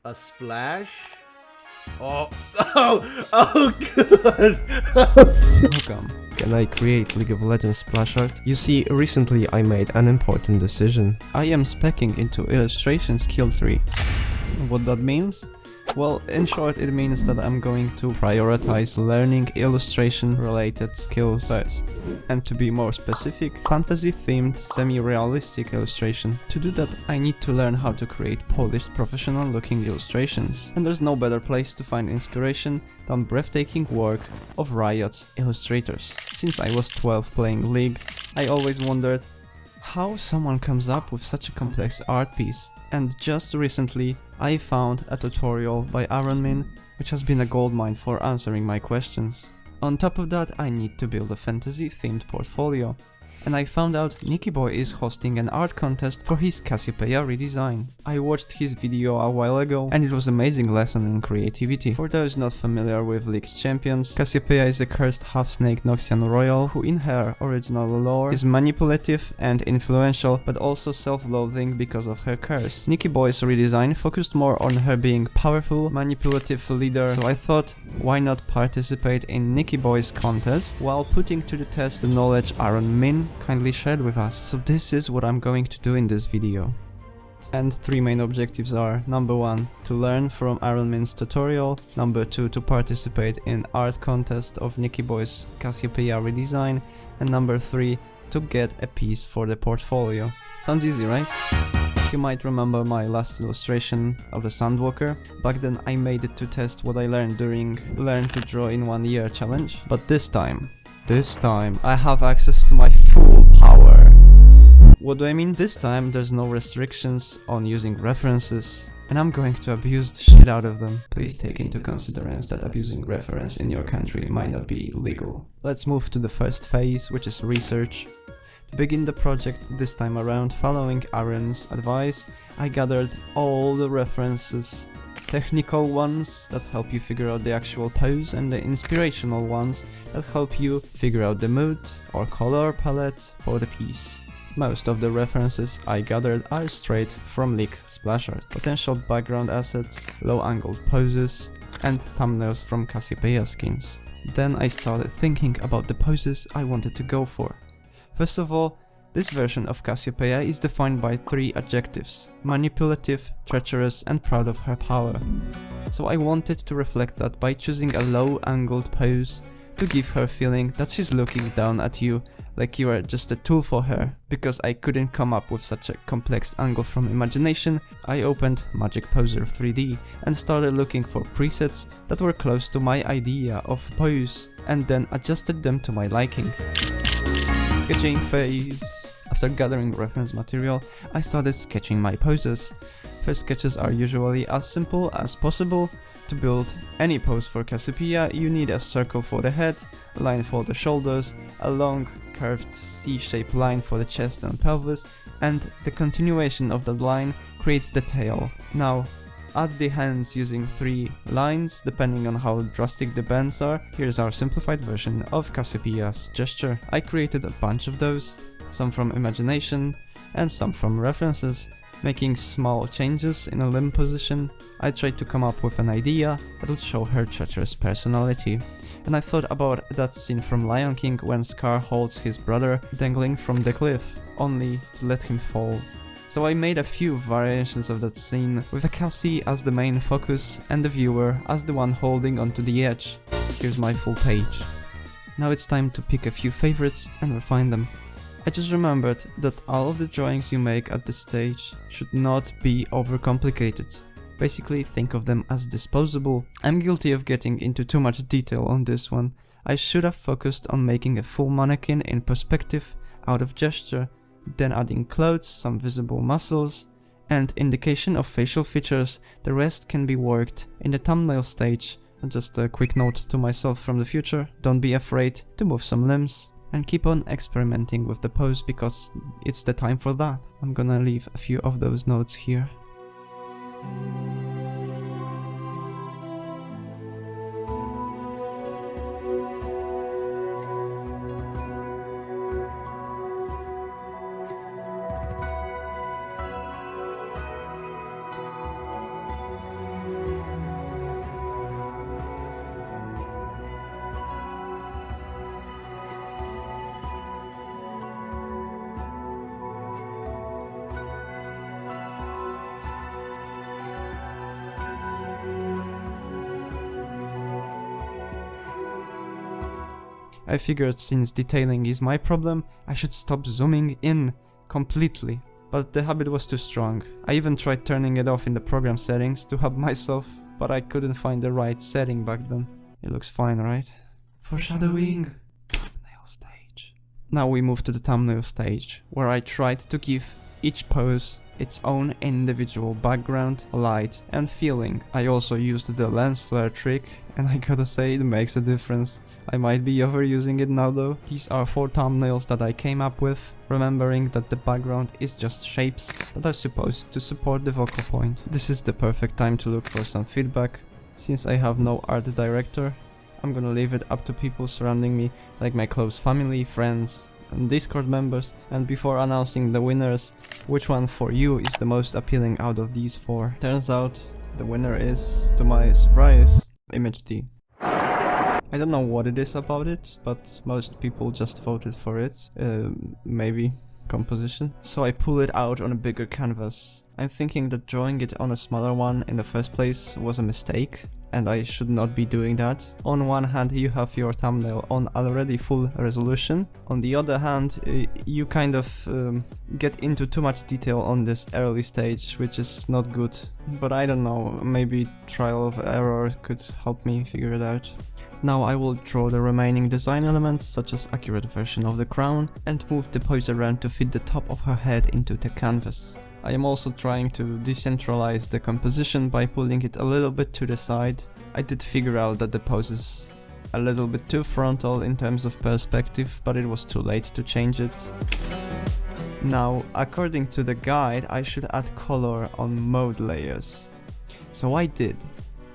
A splash? Oh, good. Welcome. Can I create League of Legends splash art? You see, recently I made an important decision. I am speccing into illustration skill tree. What that means? Well, in short, it means that I'm going to prioritize learning illustration related skills first. And to be more specific, fantasy themed semi-realistic illustration. To do that, I need to learn how to create polished professional looking illustrations. And there's no better place to find inspiration than breathtaking work of Riot's illustrators. Since I was 12 playing League, I always wondered how someone comes up with such a complex art piece. And just recently, I found a tutorial by Min, which has been a goldmine for answering my questions. On top of that, I need to build a fantasy themed portfolio. And I found out NIckyboi is hosting an art contest for his Cassiopeia redesign. I watched his video a while ago and it was an amazing lesson in creativity. For those not familiar with League's champions, Cassiopeia is a cursed half-snake Noxian royal who in her original lore is manipulative and influential, but also self-loathing because of her curse. NIckyboi's redesign focused more on her being powerful, manipulative leader, so I thought, why not participate in NIckyboi's contest while putting to the test the knowledge Min kindly shared with us. So this is what I'm going to do in this video. And three main objectives are: number 1, to learn from Min's tutorial, number 2, to participate in art contest of NIckyboi's Cassiopeia redesign, and number 3, to get a piece for the portfolio. Sounds easy, right? You might remember my last illustration of the Sandwalker. Back then I made it to test what I learned during Learn to Draw in 1 Year challenge, but this time I have access to my full power. What do I mean? This time there's no restrictions on using references, and I'm going to abuse the shit out of them. Please take into consideration that abusing reference in your country might not be legal. Let's move to the first phase, which is research. To begin the project this time around, following Aaron's advice, I gathered all the references. Technical ones that help you figure out the actual pose, and the inspirational ones that help you figure out the mood or color palette for the piece. Most of the references I gathered are straight from League splash art, potential background assets, low-angled poses, and thumbnails from Cassiopeia skins. Then I started thinking about the poses I wanted to go for. First of all, this version of Cassiopeia is defined by 3 adjectives: manipulative, treacherous, and proud of her power. So I wanted to reflect that by choosing a low-angled pose to give her feeling that she's looking down at you like you are just a tool for her. Because I couldn't come up with such a complex angle from imagination, I opened Magic Poser 3D and started looking for presets that were close to my idea of pose, and then adjusted them to my liking. Sketching phase. After gathering reference material, I started sketching my poses. First sketches are usually as simple as possible. To build any pose for Cassiopeia, you need a circle for the head, a line for the shoulders, a long curved C-shaped line for the chest and pelvis, and the continuation of that line creates the tail. Now, add the hands using 3 lines, depending on how drastic the bends are. Here's our simplified version of Cassiopeia's gesture. I created a bunch of those, some from imagination and some from references. Making small changes in a limb position, I tried to come up with an idea that would show her treacherous personality. And I thought about that scene from Lion King when Scar holds his brother dangling from the cliff, only to let him fall. So I made a few variations of that scene, with a Cassie as the main focus and the viewer as the one holding onto the edge. Here's my full page. Now it's time to pick a few favorites and refine them. I just remembered that all of the drawings you make at this stage should not be overcomplicated. Basically, think of them as disposable. I'm guilty of getting into too much detail on this one. I should have focused on making a full mannequin in perspective, out of gesture, then adding clothes, some visible muscles, and indication of facial features. The rest can be worked in the thumbnail stage. Just a quick note to myself from the future: don't be afraid to move some limbs. And keep on experimenting with the pose, because it's the time for that. I'm gonna leave a few of those notes here. I figured since detailing is my problem, I should stop zooming in completely. But the habit was too strong. I even tried turning it off in the program settings to help myself, but I couldn't find the right setting back then. It looks fine, right? Foreshadowing! Thumbnail stage. Now we move to the thumbnail stage, where I tried to give each pose its own individual background, light and feeling. I also used the lens flare trick, and I gotta say it makes a difference. I might be overusing it now though. These are 4 thumbnails that I came up with, remembering that the background is just shapes that are supposed to support the focal point. This is the perfect time to look for some feedback. Since I have no art director, I'm gonna leave it up to people surrounding me, like my close family, friends, and Discord members. And before announcing the winners, which one for you is the most appealing out of these 4? Turns out the winner is, to my surprise, Image T. I don't know what it is about it, but most people just voted for it. Maybe composition. So I pull it out on a bigger canvas. I'm thinking that drawing it on a smaller one in the first place was a mistake, and I should not be doing that. On one hand, you have your thumbnail on already full resolution. On the other hand, you kind of get into too much detail on this early stage, which is not good. But I don't know, maybe trial of error could help me figure it out. Now I will draw the remaining design elements, such as accurate version of the crown, and move the pose around to fit the top of her head into the canvas. I am also trying to decentralize the composition by pulling it a little bit to the side. I did figure out that the pose is a little bit too frontal in terms of perspective, but it was too late to change it. Now, according to the guide, I should add color on mode layers. So I did.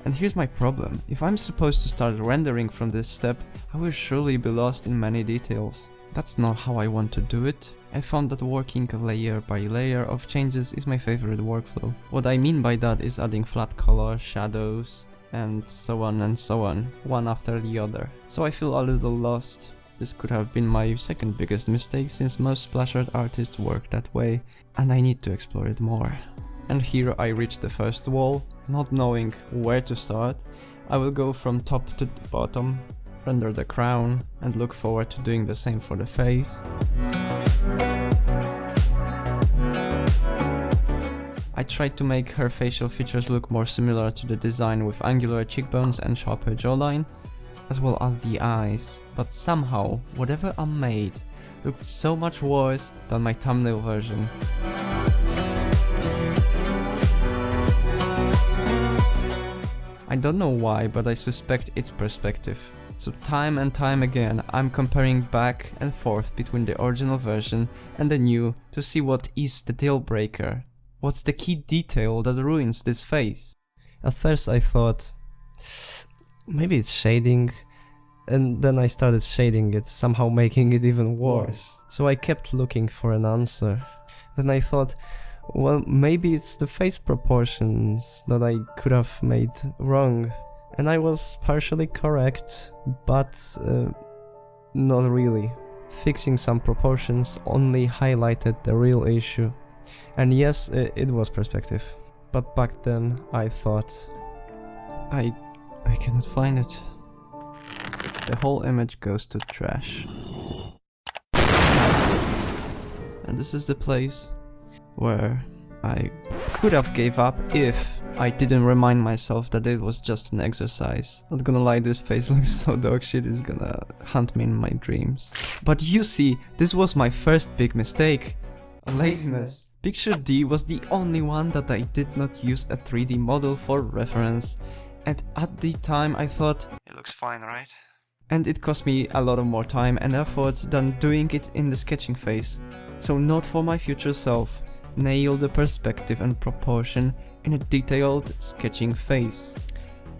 And here's my problem. If I'm supposed to start rendering from this step, I will surely be lost in many details. That's not how I want to do it. I found that working layer by layer of changes is my favorite workflow. What I mean by that is adding flat color, shadows, and so on, one after the other. So I feel a little lost. This could have been my second biggest mistake, since most splash art artists work that way, and I need to explore it more. And here I reach the first wall. Not knowing where to start, I will go from top to bottom, render the crown, and look forward to doing the same for the face. I tried to make her facial features look more similar to the design with angular cheekbones and sharper jawline, as well as the eyes, but somehow whatever I made looked so much worse than my thumbnail version. I don't know why, but I suspect it's perspective. So time and time again, I'm comparing back and forth between the original version and the new to see what is the deal breaker. What's the key detail that ruins this face? At first I thought, maybe it's shading, and then I started shading it, somehow making it even worse. So I kept looking for an answer. Then I thought, well, maybe it's the face proportions that I could have made wrong. And I was partially correct, but not really. Fixing some proportions only highlighted the real issue. And yes, it was perspective. But back then I thought, I cannot find it. The whole image goes to trash. And this is the place where I could have gave up if I didn't remind myself that it was just an exercise. Not gonna lie, this face looks so dog shit, it's gonna haunt me in my dreams. But you see, this was my first big mistake. Laziness. Picture D was the only one that I did not use a 3D model for reference. And at the time I thought, it looks fine, right? And it cost me a lot of more time and effort than doing it in the sketching phase. So not for my future self. Nail the perspective and proportion in a detailed sketching phase.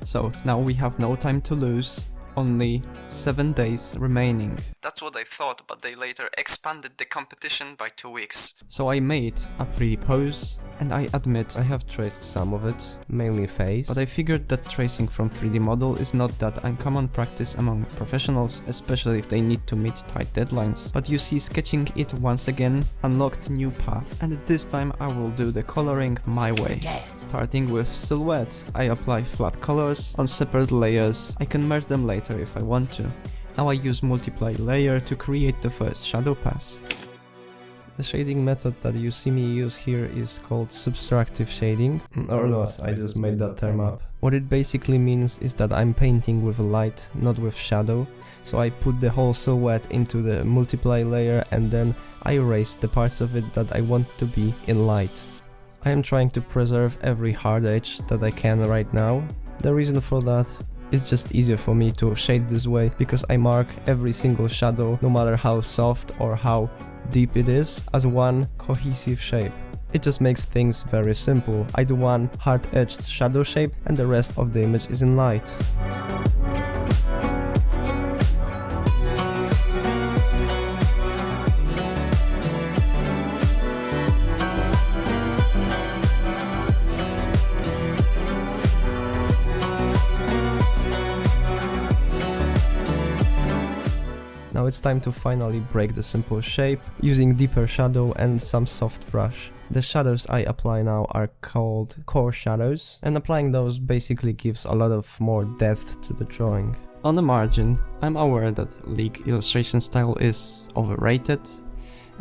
So now we have no time to lose, only 7 days remaining. That's what I thought, but they later expanded the competition by 2 weeks. So I made a 3D pose, and I admit I have traced some of it, mainly face, but I figured that tracing from 3D model is not that uncommon practice among professionals, especially if they need to meet tight deadlines. But you see, sketching it once again unlocked new path, and this time I will do the coloring my way. Starting with silhouette, I apply flat colors on separate layers. I can merge them later if I want to. Now I use multiply layer to create the first shadow pass. The shading method that you see me use here is called subtractive shading, or not, I just made that term up. What it basically means is that I'm painting with light, not with shadow, so I put the whole silhouette into the multiply layer and then I erase the parts of it that I want to be in light. I am trying to preserve every hard edge that I can right now. The reason for that is just easier for me to shade this way because I mark every single shadow, no matter how soft or how deep it is, as one cohesive shape. It just makes things very simple. I do one hard-edged shadow shape and the rest of the image is in light. Now it's time to finally break the simple shape using deeper shadow and some soft brush. The shadows I apply now are called core shadows, and applying those basically gives a lot of more depth to the drawing. On the margin, I'm aware that League illustration style is overrated,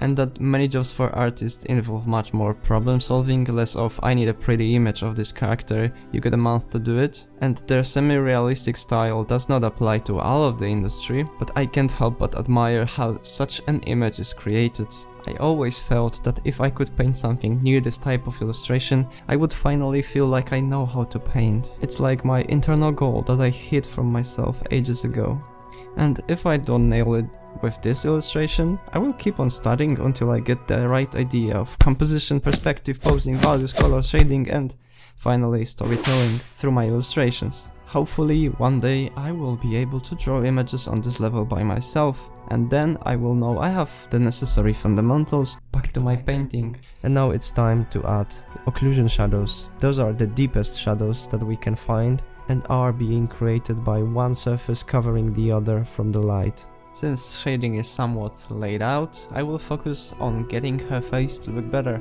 and that many jobs for artists involve much more problem solving, less of I need a pretty image of this character, you get a month to do it, and their semi-realistic style does not apply to all of the industry, but I can't help but admire how such an image is created. I always felt that if I could paint something near this type of illustration, I would finally feel like I know how to paint. It's like my internal goal that I hid from myself ages ago. And if I don't nail it with this illustration, I will keep on studying until I get the right idea of composition, perspective, posing, values, color, shading, and finally storytelling through my illustrations. Hopefully one day I will be able to draw images on this level by myself, and then I will know I have the necessary fundamentals back to my painting. And now it's time to add occlusion shadows. Those are the deepest shadows that we can find and are being created by one surface covering the other from the light. Since shading is somewhat laid out, I will focus on getting her face to look better.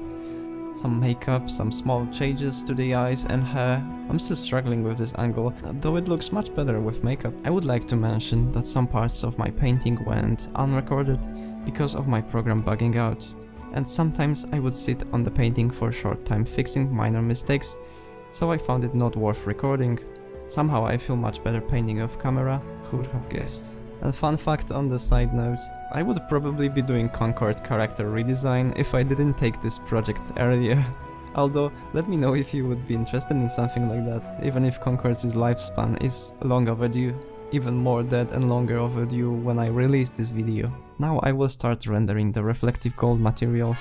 Some makeup, some small changes to the eyes and hair. I'm still struggling with this angle, though it looks much better with makeup. I would like to mention that some parts of my painting went unrecorded because of my program bugging out. And sometimes I would sit on the painting for a short time fixing minor mistakes, so I found it not worth recording. Somehow I feel much better painting off camera, who would have guessed. A fun fact on the side note, I would probably be doing Concord character redesign if I didn't take this project earlier. Although, let me know if you would be interested in something like that, even if Concord's lifespan is long overdue. Even more dead and longer overdue when I release this video. Now I will start rendering the reflective gold material,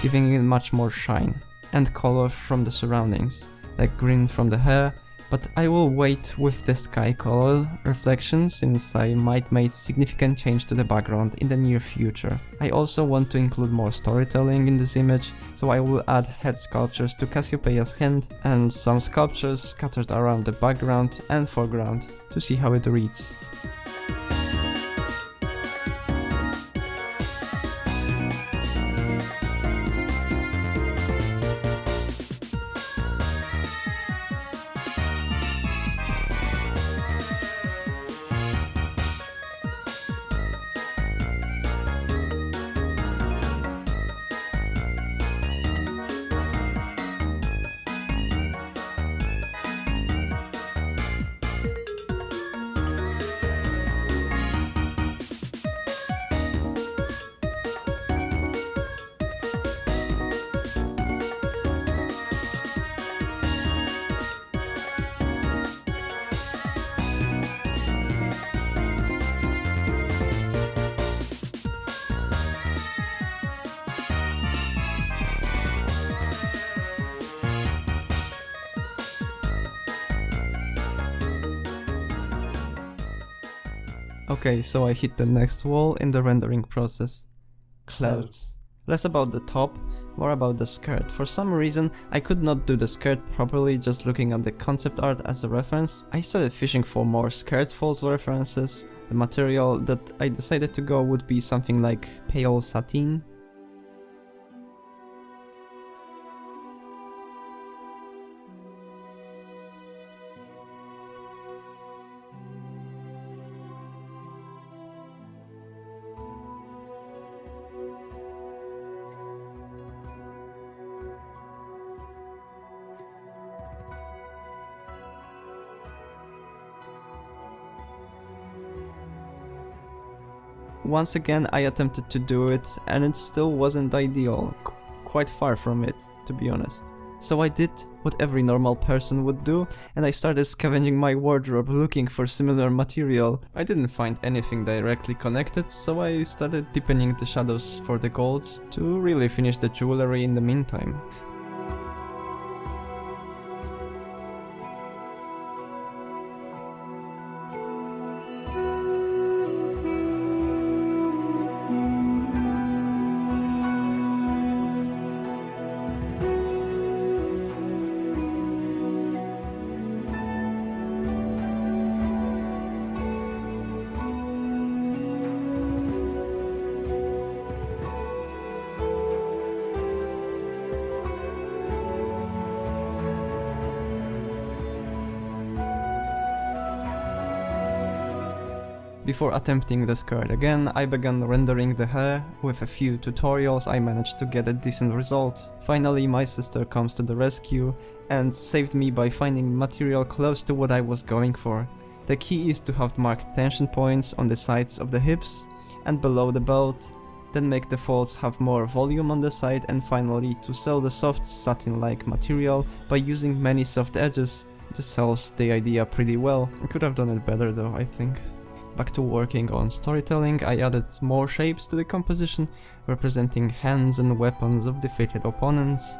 giving it much more shine and color from the surroundings, like green from the hair. But I will wait with the sky color reflection since I might make significant change to the background in the near future. I also want to include more storytelling in this image, so I will add head sculptures to Cassiopeia's hand and some sculptures scattered around the background and foreground to see how it reads. Okay, so I hit the next wall in the rendering process. Clouds. Less about the top, more about the skirt. For some reason, I could not do the skirt properly just looking at the concept art as a reference. I started fishing for more skirt falls references. The material that I decided to go would be something like pale satin. Once again I attempted to do it and it still wasn't ideal, quite far from it, to be honest. So I did what every normal person would do, and I started scavenging my wardrobe looking for similar material. I didn't find anything directly connected, so I started deepening the shadows for the golds to really finish the jewelry in the meantime. Before attempting the skirt again, I began rendering the hair. With a few tutorials I managed to get a decent result. Finally my sister comes to the rescue and saved me by finding material close to what I was going for. The key is to have marked tension points on the sides of the hips and below the belt, then make the folds have more volume on the side, and finally to sew the soft satin-like material by using many soft edges. This sells the idea pretty well. I could have done it better though, I think. Back to working on storytelling, I added more shapes to the composition, representing hands and weapons of defeated opponents.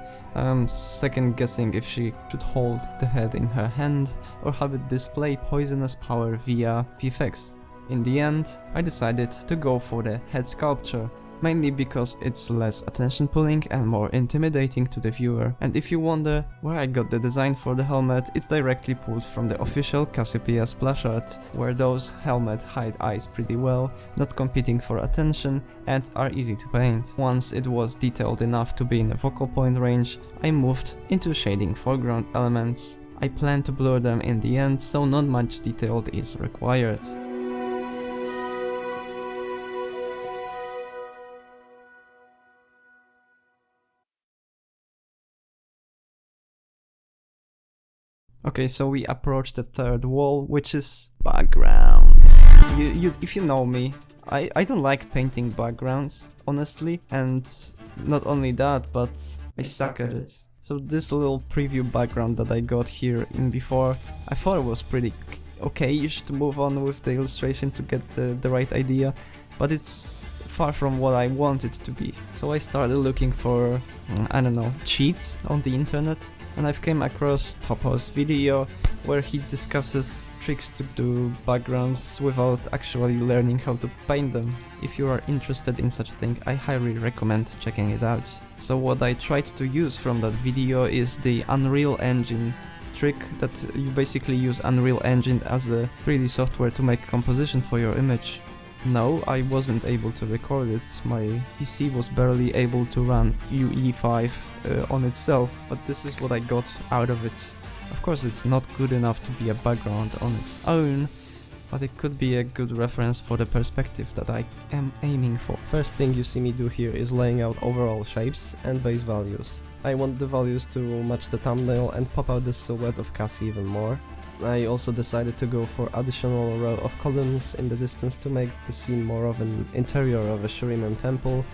Second guessing if she should hold the head in her hand or have it display poisonous power via VFX. In the end, I decided to go for the head sculpture, mainly because it's less attention pulling and more intimidating to the viewer. And if you wonder where I got the design for the helmet, it's directly pulled from the official Cassiopeia splash art, where those helmets hide eyes pretty well, not competing for attention, and are easy to paint. Once it was detailed enough to be in a focal point range, I moved into shading foreground elements. I plan to blur them in the end, so not much detail is required. Okay, so we approach the third wall, which is backgrounds. If you know me, I don't like painting backgrounds, honestly, and not only that, but I suck at it. So this little preview background that I got here in before, I thought it was pretty okay-ish to move on with the illustration to get the right idea, but it's far from what I want it to be. So I started looking for, I don't know, cheats on the internet. And I've came across Topo's video where he discusses tricks to do backgrounds without actually learning how to paint them. If you are interested in such a thing, I highly recommend checking it out. So what I tried to use from that video is the Unreal Engine trick, that you basically use Unreal Engine as a 3D software to make composition for your image. No, I wasn't able to record it. My PC was barely able to run UE5 on itself, but this is what I got out of it. Of course, it's not good enough to be a background on its own, but it could be a good reference for the perspective that I am aiming for. First thing you see me do here is laying out overall shapes and base values. I want the values to match the thumbnail and pop out the silhouette of Cassie even more. I also decided to go for additional row of columns in the distance to make the scene more of an interior of a Shurima temple,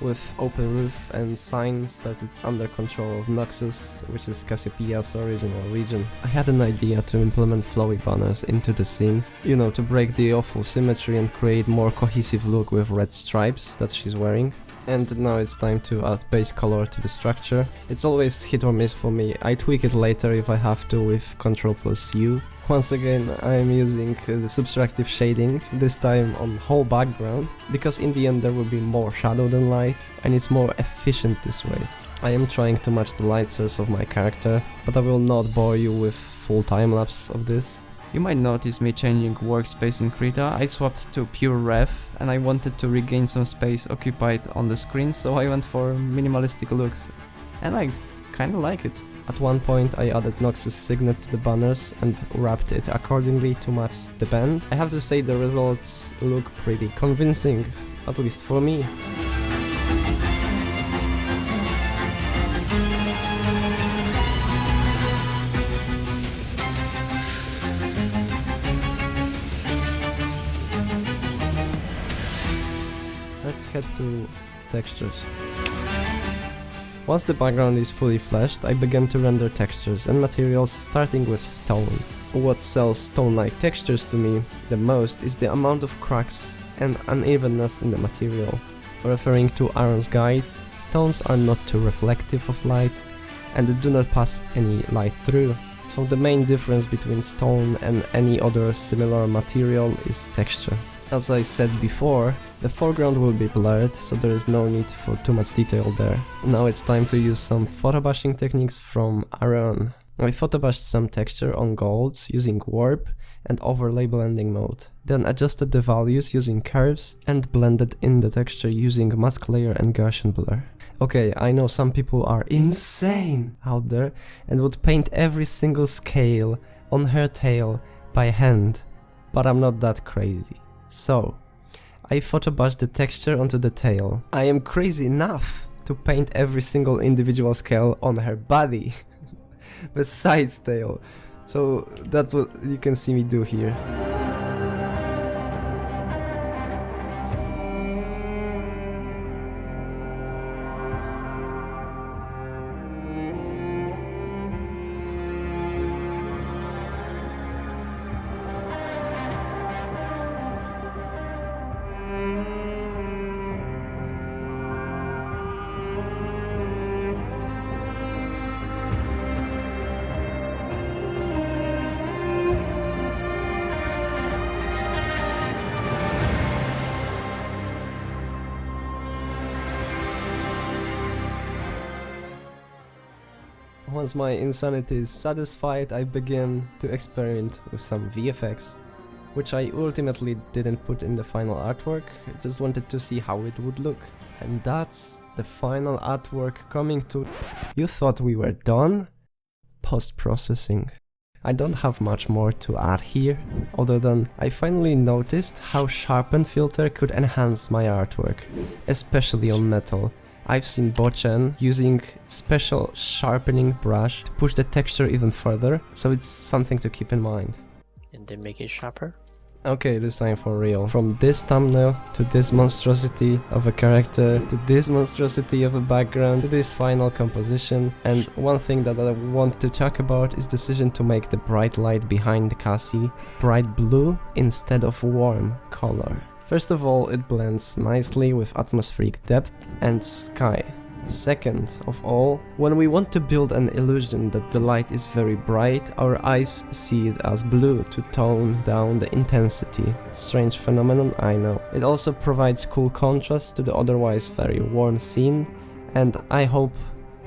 with open roof and signs that it's under control of Noxus, which is Cassiopeia's original region. I had an idea to implement flowy banners into the scene, you know, to break the awful symmetry and create more cohesive look with red stripes that she's wearing. And now it's time to add base color to the structure. It's always hit or miss for me. I tweak it later if I have to with Ctrl+U. Once again, I'm using the subtractive shading, this time on whole background, because in the end there will be more shadow than light, and it's more efficient this way. I am trying to match the light source of my character, but I will not bore you with full time-lapse of this. You might notice me changing workspace in Krita. I swapped to pure ref and I wanted to regain some space occupied on the screen, so I went for minimalistic looks. And I kinda like it. At one point I added Noxus signet to the banners and wrapped it accordingly to match the band. I have to say the results look pretty convincing, at least for me. head to textures. Once the background is fully fleshed, I begin to render textures and materials starting with stone. What sells stone-like textures to me the most is the amount of cracks and unevenness in the material. Referring to Aaron's guide, stones are not too reflective of light and do not pass any light through. So the main difference between stone and any other similar material is texture. As I said before, the foreground will be blurred, so there is no need for too much detail there. Now it's time to use some photobrushing techniques from Aaron. I photobushed some texture on golds using warp and overlay blending mode, then adjusted the values using curves and blended in the texture using mask layer and Gaussian blur. Okay, I know some people are insane out there and would paint every single scale on her tail by hand, but I'm not that crazy. So, I photobushed the texture onto the tail. I am crazy enough to paint every single individual scale on her body, besides tail. So that's what you can see me do here. Once my insanity is satisfied, I begin to experiment with some VFX, which I ultimately didn't put in the final artwork, I just wanted to see how it would look. And that's the final artwork coming to... You thought we were done? Post-processing. I don't have much more to add here, other than I finally noticed how Sharpen filter could enhance my artwork, especially on metal. I've seen Bochen using special sharpening brush to push the texture even further, so it's something to keep in mind. And they make it sharper? Okay, this time for real. From this thumbnail, to this monstrosity of a character, to this monstrosity of a background, to this final composition. And one thing that I want to talk about is the decision to make the bright light behind Cassie bright blue instead of warm color. First of all, it blends nicely with atmospheric depth and sky. Second of all, when we want to build an illusion that the light is very bright, our eyes see it as blue to tone down the intensity. Strange phenomenon, I know. It also provides cool contrast to the otherwise very warm scene, and I hope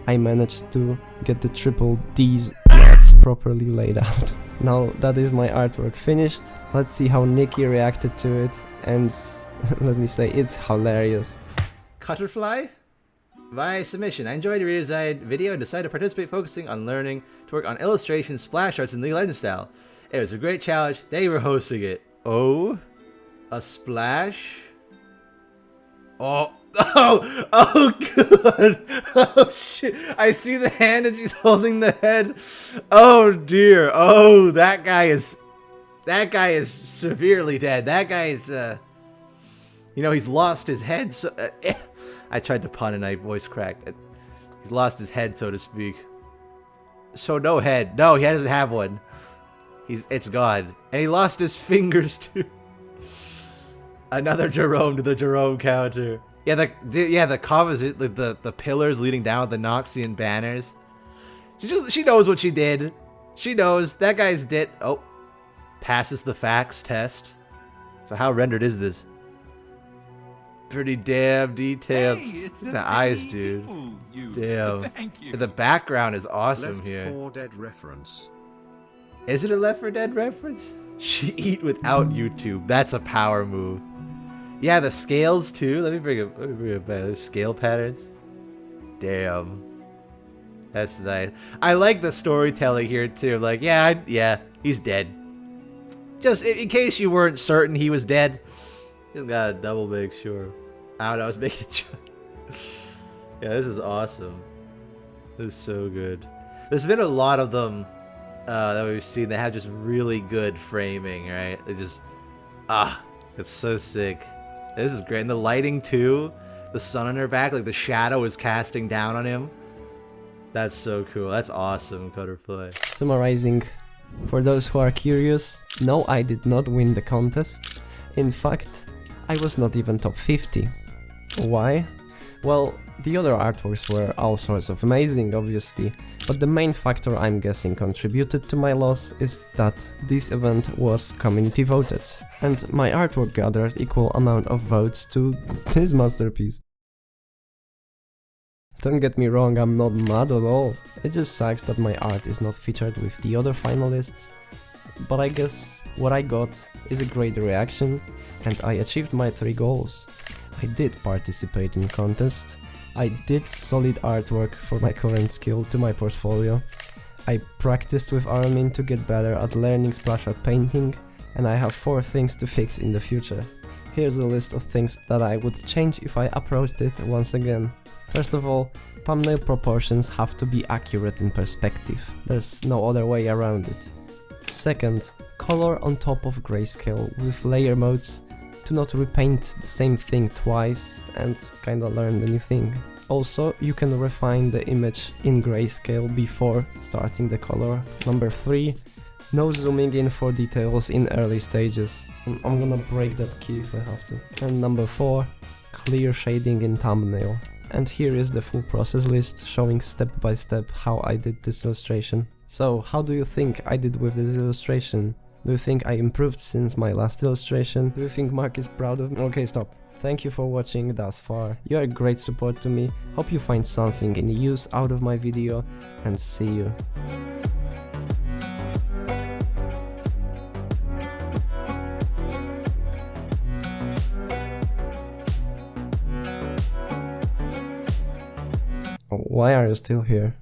I managed to get the triple D's nuts properly laid out. Now that is my artwork finished, let's see how Nicky reacted to it, and let me say, it's hilarious. Cutterfly? Via submission, I enjoyed your redesigned video and decided to participate, focusing on learning to work on illustrations, splash arts, and League of Legends style. It was a great challenge. Thank you for hosting it. Oh? A splash? Oh, good. Oh, shit. I see the hand and she's holding the head. Oh, dear. Oh, that guy is severely dead. That guy is, you know, he's lost his head. So, I tried to pun and I voice cracked. He's lost his head, so to speak. So no head. No, he doesn't have one. It's gone. And he lost his fingers too. Another Jerome to the Jerome counter. Yeah, the composite, the pillars leading down with the Noxian banners. She knows what she did. She knows that guy's dead. Oh, passes the facts test. So how rendered is this? Pretty damn detailed. Hey, it's the eyes, dude. Damn. Thank you. The background is awesome Left here. 4 Dead reference. Is it a Left 4 Dead reference? She eat without YouTube. That's a power move. Yeah, the scales too. Let me bring it back. There's scale patterns. Damn. That's nice. I like the storytelling here too. Like, yeah, he's dead. Just in case you weren't certain he was dead. Just gotta double make sure. I don't know, I was making sure. Yeah, this is awesome. This is so good. There's been a lot of them that we've seen that have just really good framing, right? They just, it's so sick. This is great. And the lighting too. The sun on her back, like the shadow is casting down on him. That's so cool. That's awesome, Cutterfly. Summarizing, for those who are curious, no, I did not win the contest. In fact, I was not even top 50. Why? Well, the other artworks were all sorts of amazing, obviously, but the main factor I'm guessing contributed to my loss is that this event was community voted, and my artwork gathered equal amount of votes to this masterpiece. Don't get me wrong, I'm not mad at all. It just sucks that my art is not featured with the other finalists. But I guess what I got is a great reaction, and I achieved my 3 goals. I did participate in contest, I did solid artwork for my current skill to my portfolio, I practiced with Armin to get better at learning splash art painting, and I have 4 things to fix in the future. Here's a list of things that I would change if I approached it once again. First of all, thumbnail proportions have to be accurate in perspective, there's no other way around it. Second, color on top of grayscale with layer modes to not repaint the same thing twice and kinda learn the new thing. Also, you can refine the image in grayscale before starting the color. Number 3, no zooming in for details in early stages. I'm gonna break that key if I have to. And number 4, clear shading in thumbnail. And here is the full process list showing step by step how I did this illustration. So, how do you think I did with this illustration? Do you think I improved since my last illustration? Do you think Mark is proud of me? Okay, stop. Thank you for watching thus far. You are a great support to me. Hope you find something in use out of my video, and see you. Why are you still here?